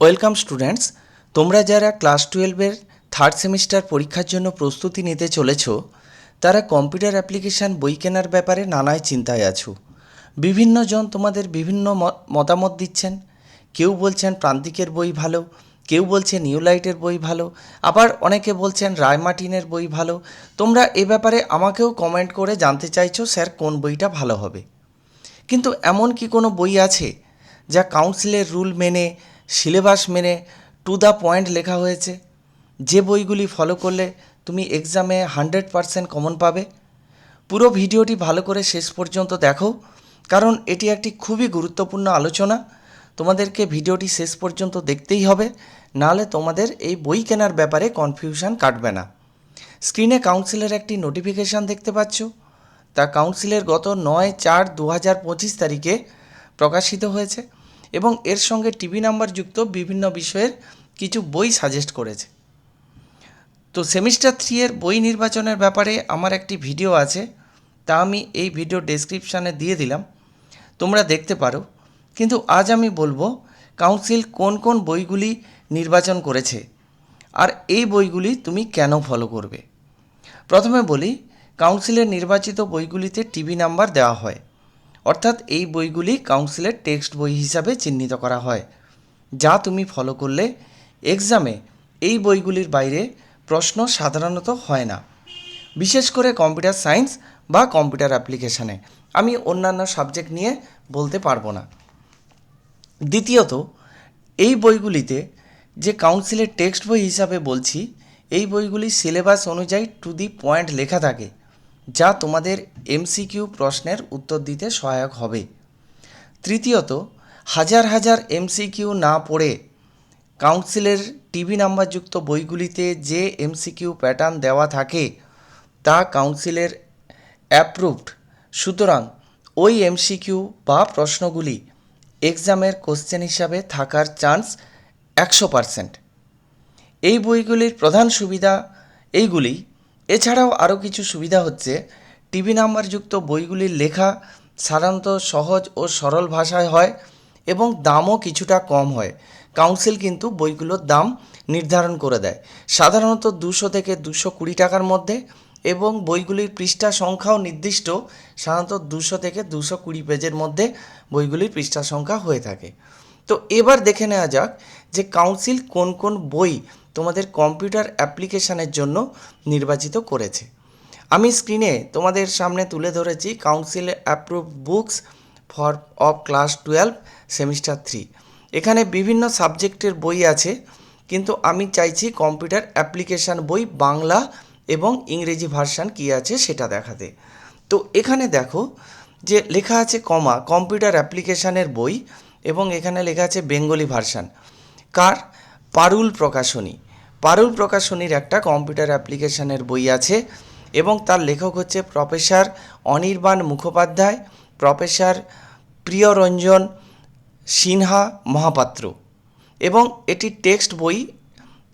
Welcome students, তোমরা যারা class 12-এর third semester পরীক্ষার জন্য প্রস্তুতি নিতে চলেছ তারা কম্পিউটার অ্যাপ্লিকেশান বই কেনার ব্যাপারে নানায় চিন্তায় আছো। বিভিন্ন জন তোমাদের বিভিন্ন মতামত দিচ্ছেন। কেউ বলছেন প্রান্তিকের বই ভালো, কেউ বলছে নিউ লাইটের বই ভালো, আবার অনেকে বলছেন রায় মার্টিনের বই ভালো। তোমরা এ ব্যাপারে আমাকেও কমেন্ট করে জানতে চাইছো স্যার কোন বইটা ভালো হবে। কিন্তু এমন কি কোনো বই আছে যা কাউন্সিলের রুল মেনে, সিলেবাস মেনে টু দ্য পয়েন্ট লেখা হয়েছে, যে বইগুলি ফলো করলে তুমি এক্সামে 100% কমন পাবে? পুরো ভিডিওটি ভালো করে শেষ পর্যন্ত দেখো, কারণ এটি একটি খুবই গুরুত্বপূর্ণ আলোচনা। তোমাদেরকে ভিডিওটি শেষ পর্যন্ত দেখতেই হবে, নাহলে তোমাদের এই বই কেনার ব্যাপারে কনফিউশন কাটবে না। স্ক্রিনে কাউন্সিলের একটি নোটিফিকেশান দেখতে পাচ্ছ, তা কাউন্সিলের গত 9/4/2025 তারিখে প্রকাশিত হয়েছে এবং এর সঙ্গে টিভি নাম্বার যুক্ত বিভিন্ন বিষয়ের কিছু বই সাজেস্ট করেছে। তো সেমিস্টার 3 এর বই নির্বাচনের ব্যাপারে আমার একটি ভিডিও আছে, তা আমি এই ভিডিও ডেসক্রিপশানে দিয়ে দিলাম, তোমরা দেখতে পারো। কিন্তু আজ আমি বলবো কাউন্সিল কোন কোন বইগুলি নির্বাচন করেছে আর এই বইগুলি তুমি কেন ফলো করবে। প্রথমে বলি, কাউন্সিলের নির্বাচিত বইগুলিতে টিভি নাম্বার দেওয়া হয়, অর্থাৎ এই বইগুলি কাউন্সিলের টেক্সট বই হিসাবে চিহ্নিত করা হয়, যা তুমি ফলো করলে এক্সামে এই বইগুলির বাইরে প্রশ্ন সাধারণত হয় না, বিশেষ করে কম্পিউটার সায়েন্স বা কম্পিউটার অ্যাপ্লিকেশানে। আমি অন্যান্য সাবজেক্ট নিয়ে বলতে পারবো না। দ্বিতীয়ত, এই বইগুলিতে যে কাউন্সিলের টেক্সট বই হিসাবে বলছি, এই বইগুলি সিলেবাস অনুযায়ী টু দি পয়েন্ট লেখা থাকে, যা তোমাদের এমসিকিউ প্রশ্নের উত্তর দিতে সহায়ক হবে। তৃতীয়ত, হাজার হাজার এমসিকিউ না পড়ে কাউন্সিলের টিভি নাম্বারযুক্ত বইগুলিতে যে এমসিকিউ প্যাটার্ন দেওয়া থাকে তা কাউন্সিলের অ্যাপ্রুভড, সুতরাং ওই এমসিকিউ বা প্রশ্নগুলি এক্সামের কোশ্চেন হিসাবে থাকার চান্স 100%। এই বইগুলির প্রধান সুবিধা এইগুলি। এছাড়াও আরও কিছু সুবিধা হচ্ছে, টিভি নাম্বারযুক্ত বইগুলির লেখা সাধারণত সহজ ও সরল ভাষায় হয় এবং দামও কিছুটা কম হয়। কাউন্সিল কিন্তু বইগুলোর দাম নির্ধারণ করে দেয় সাধারণত 200 থেকে 220 টাকার মধ্যে, এবং বইগুলির পৃষ্ঠা সংখ্যাও নির্দিষ্ট, সাধারণত 200 থেকে 220 পেজের মধ্যে বইগুলির পৃষ্ঠা সংখ্যা হয়ে থাকে। তো এবার দেখে নেওয়া যাক যে কাউন্সিল কোন কোন বই তোমাদের কম্পিউটার অ্যাপ্লিকেশানের জন্য নির্বাচিত করেছে। আমি স্ক্রিনে তোমাদের সামনে তুলে ধরেছি council approve books for of class 12 semester 3। এখানে বিভিন্ন সাবজেক্টের বই আছে, কিন্তু আমি চাইছি কম্পিউটার অ্যাপ্লিকেশান বই বাংলা এবং ইংরেজি ভার্সান কী আছে সেটা দেখাতে। তো এখানে দেখো যে লেখা আছে কম্পিউটার অ্যাপ্লিকেশানের বই, এবং এখানে লেখা আছে বেঙ্গলি ভার্সান। কার? পারুল প্রকাশনী। পারুল প্রকাশনীর একটা কম্পিউটার অ্যাপ্লিকেশানের বই আছে এবং তার লেখক হচ্ছে প্রফেসর অনির্বাণ মুখোপাধ্যায়, প্রফেসর প্রিয়রঞ্জন সিনহা মহাপাত্র, এবং এটি টেক্সট বই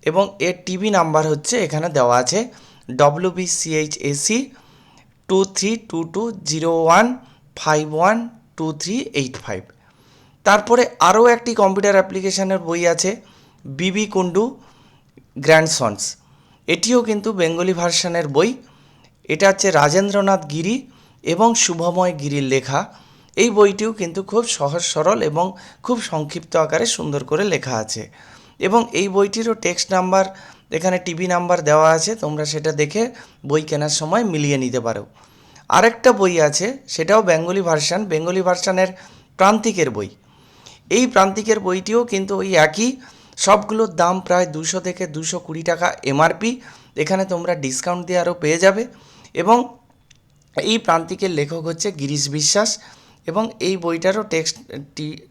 এবং এর টিভি নাম্বার হচ্ছে এখানে দেওয়া আছে WBCHAC 232201512385। তারপরে আরও একটি কম্পিউটার অ্যাপ্লিকেশানের বই আছে বিবি কুন্ডু গ্র্যান্ডসন্স। এটিও কিন্তু বেঙ্গলি ভার্সানের বই। এটা হচ্ছে রাজেন্দ্রনাথ গিরি এবং শুভময় গিরির লেখা। এই বইটিও কিন্তু খুব সহজ সরল এবং খুব সংক্ষিপ্ত আকারে সুন্দর করে লেখা আছে, এবং এই বইটিরও টেক্সট নাম্বার এখানে টিভি নাম্বার দেওয়া আছে, তোমরা সেটা দেখে বই কেনার সময় মিলিয়ে নিতে পারো। আরেকটা বই আছে, সেটাও বেঙ্গলি ভার্সানের প্রান্তিকের বই। এই প্রান্তিকের বইটিও কিন্তু ওই একই, সবগুলোর দাম প্রায় 200 থেকে 220 টাকা এমআরপি। এখানে তোমরা ডিসকাউন্ট দিয়ে আরও পেয়ে যাবে, এবং এই প্রান্তিকের লেখক হচ্ছে গিরিশ বিশ্বাস, এবং এই বইটারও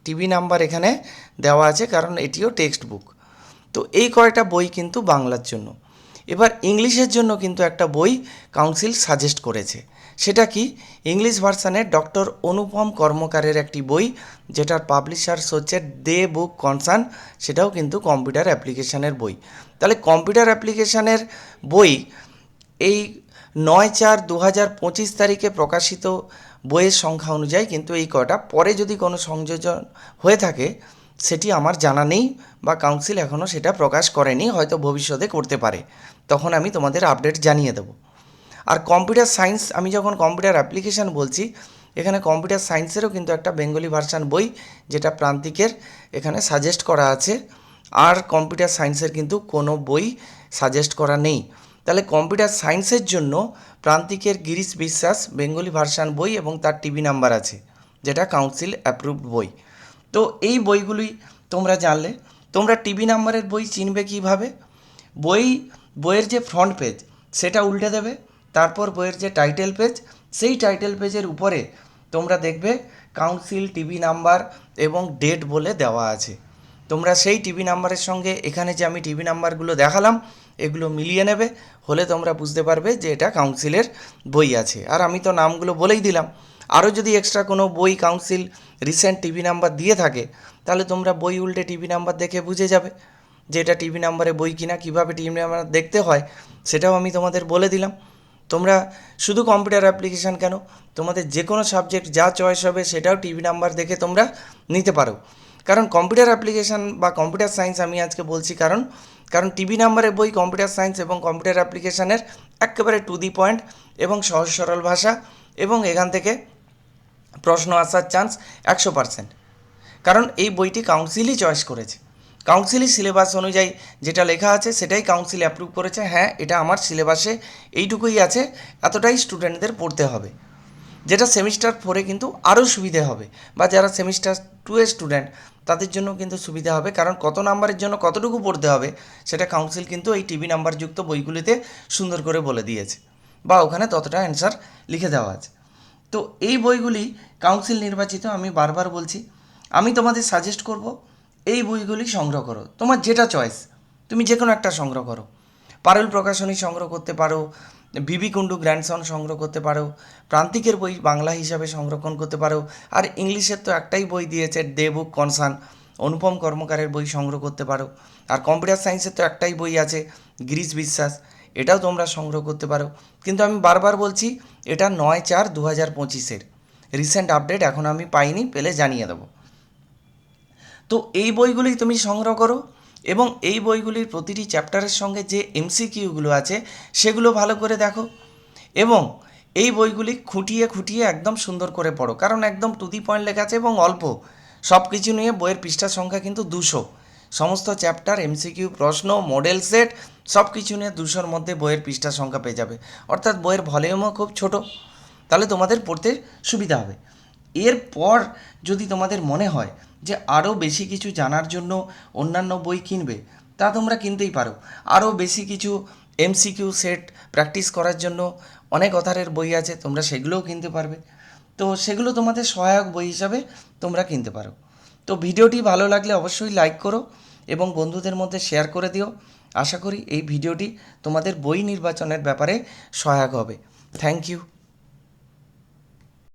টিভি নাম্বার এখানে দেওয়া আছে, কারণ এটিও টেক্সট বুক। তো এই কয়টা বই কিন্তু বাংলার জন্য। এবার ইংলিশের জন্য কিন্তু একটা বই কাউন্সিল সাজেস্ট করেছে। সেটা কি? ইংলিশ ভার্সানের ডক্টর অনুপম কর্মকারের একটি বই, যেটার পাবলিশার্স হচ্ছে দে বুক কনসার্ন, সেটাও কিন্তু কম্পিউটার অ্যাপ্লিকেশানের বই। তাহলে কম্পিউটার অ্যাপ্লিকেশানের বই এই 9/4/2025 তারিখে প্রকাশিত বইয়ের সংখ্যা অনুযায়ী কিন্তু এই কটা। পরে যদি কোনো সংযোজন হয়ে থাকে সেটি আমার জানা নেই বা কাউন্সিল এখনও সেটা প্রকাশ করেনি, হয়তো ভবিষ্যতে করতে পারে, তখন আমি তোমাদের আপডেট জানিয়ে দেবো। আর কম্পিউটার সায়েন্স, আমি যখন কম্পিউটার অ্যাপ্লিকেশান বলছি, এখানে কম্পিউটার সায়েন্সেরও কিন্তু একটা বেঙ্গলি ভার্সান বই যেটা প্রান্তিকের এখানে সাজেস্ট করা আছে, আর কম্পিউটার সায়েন্সের কিন্তু কোনো বই সাজেস্ট করা নেই। তাহলে কম্পিউটার সায়েন্সের জন্য প্রান্তিকের গিরিশ বিশ্বাস বেঙ্গলি ভার্সান বই এবং তার টিভি নাম্বার আছে, যেটা কাউন্সিল অ্যাপ্রুভড বই। তো এই বইগুলি তোমরা জানলে। তোমরা টিভি নাম্বারের বই চিনবে কীভাবে? বইয়ের যে ফ্রন্ট পেজ সেটা উল্টে দেবে, তারপর বইয়ের যে টাইটেল পেজ, সেই টাইটেল পেজের উপরে তোমরা দেখবে কাউন্সিল টিভি নাম্বার এবং ডেট বলে দেওয়া আছে। তোমরা সেই টিভি নাম্বারের সঙ্গে এখানে যে আমি টিভি নাম্বারগুলো দেখালাম এগুলো মিলিয়ে নেবে, হলে তোমরা বুঝতে পারবে যে এটা কাউন্সিলের বই আছে। আর আমি তো নামগুলো বলেই দিলাম। আরও যদি এক্সট্রা কোনো বই কাউন্সিল রিসেন্ট টিভি নাম্বার দিয়ে থাকে, তাহলে তোমরা বই উল্টে টিভি নাম্বার দেখে বুঝে যাবে যে এটা টিভি নাম্বারে বই কিনা। কীভাবে টিভি নাম্বার দেখতে হয় সেটাও আমি তোমাদের বলে দিলাম। তোমরা শুধু কম্পিউটার অ্যাপ্লিকেশান কেন, তোমাদের যে কোনো সাবজেক্ট যা চয়েস হবে সেটাও টিভি নাম্বার দেখে তোমরা নিতে পারো। কারণ কম্পিউটার অ্যাপ্লিকেশান বা কম্পিউটার সায়েন্স আমি আজকে বলছি কারণ টিভি নাম্বারের বই কম্পিউটার সায়েন্স এবং কম্পিউটার অ্যাপ্লিকেশানের একেবারে টু দি পয়েন্ট এবং সহজ সরল ভাষা, এবং এখান থেকে প্রশ্ন আসার চান্স 100%। কারণ এই বইটি কাউন্সিলই চয়েস করেছে, কাউন্সিলই সিলেবাস অনুযায়ী যেটা লেখা আছে সেটাই কাউন্সিল অ্যাপ্রুভ করেছে। হ্যাঁ, এটা আমার সিলেবাসে এইটুকুই আছে, এতটাই স্টুডেন্টদের পড়তে হবে, যেটা সেমিস্টার 4-এ কিন্তু আরও সুবিধে হবে, বা যারা সেমিস্টার 2-এর স্টুডেন্ট তাদের জন্য কিন্তু সুবিধা হবে। কারণ কত নাম্বারের জন্য কতটুকু পড়তে হবে সেটা কাউন্সিল কিন্তু এই টিভি নাম্বারযুক্ত বইগুলিতে সুন্দর করে বলে দিয়েছে, বা ওখানে ততটা অ্যান্সার লিখে দেওয়া আছে। তো এই বইগুলি কাউন্সিল নির্বাচিত। আমি বারবার বলছি, আমি তোমাদের সাজেস্ট করব এই বইগুলি সংগ্রহ করো, তোমার যেটা চয়েস তুমি যে কোনো একটা সংগ্রহ করো। পারুল প্রকাশনী সংগ্রহ করতে পারো, বিবি কুণ্ডু গ্র্যান্ডসন সংগ্রহ করতে পারো, প্রান্তিকের বই বাংলা হিসাবে সংরক্ষণ করতে পারো। আর ইংলিশের তো একটাই বই দিয়েছে, ডে বুক কনসার্ন, অনুপম কর্মকারের বই সংগ্রহ করতে পারো। আর কম্পিউটার সায়েন্সের তো একটাই বই আছে, গিরিশ বিশ্বাস, এটাও তোমরা সংগ্রহ করতে পারো। কিন্তু আমি বারবার বলছি, এটা 9/4/2025-এর রিসেন্ট আপডেট এখন আমি পাইনি, পেলে জানিয়ে দেবো। তো এই বইগুলি তুমি সংগ্রহ করো, এবং এই বইগুলির প্রতিটি চ্যাপ্টারের সঙ্গে যে এমসিকিউগুলো আছে সেগুলো ভালো করে দেখো, এবং এই বইগুলি খুঁটিয়ে খুঁটিয়ে একদম সুন্দর করে পড়ো। কারণ একদম টু দি পয়েন্ট লেখা আছে এবং অল্প, সব কিছু নিয়ে বইয়ের পৃষ্ঠার সংখ্যা কিন্তু 200। সমস্ত চ্যাপ্টার, এমসিকিউ, প্রশ্ন, মডেল সেট সব কিছু নিয়ে 200-র মধ্যে বইয়ের পৃষ্ঠার সংখ্যা পেয়ে যাবে। অর্থাৎ বইয়ের ভলিউমও খুব ছোট, তাহলে তোমাদের পড়তে সুবিধা হবে। এরপর যদি তোমাদের মনে হয় যে আরও বেশি কিছু জানার জন্য অন্যান্য বই কিনবে, তা তোমরা কিনতেই পারো। আরও বেশি কিছু এমসিকিউ সেট প্র্যাকটিস করার জন্য অনেক অথারের বই আছে, তোমরা সেগুলোও কিনতে পারবে। তো সেগুলো তোমাদের সহায়ক বই হিসাবে তোমরা কিনতে পারো। তো ভিডিওটি ভালো লাগলে অবশ্যই লাইক করো এবং বন্ধুদের মধ্যে শেয়ার করে দিও। আশা করি এই ভিডিওটি তোমাদের বই নির্বাচনের ব্যাপারে সহায়ক হবে। Thank you.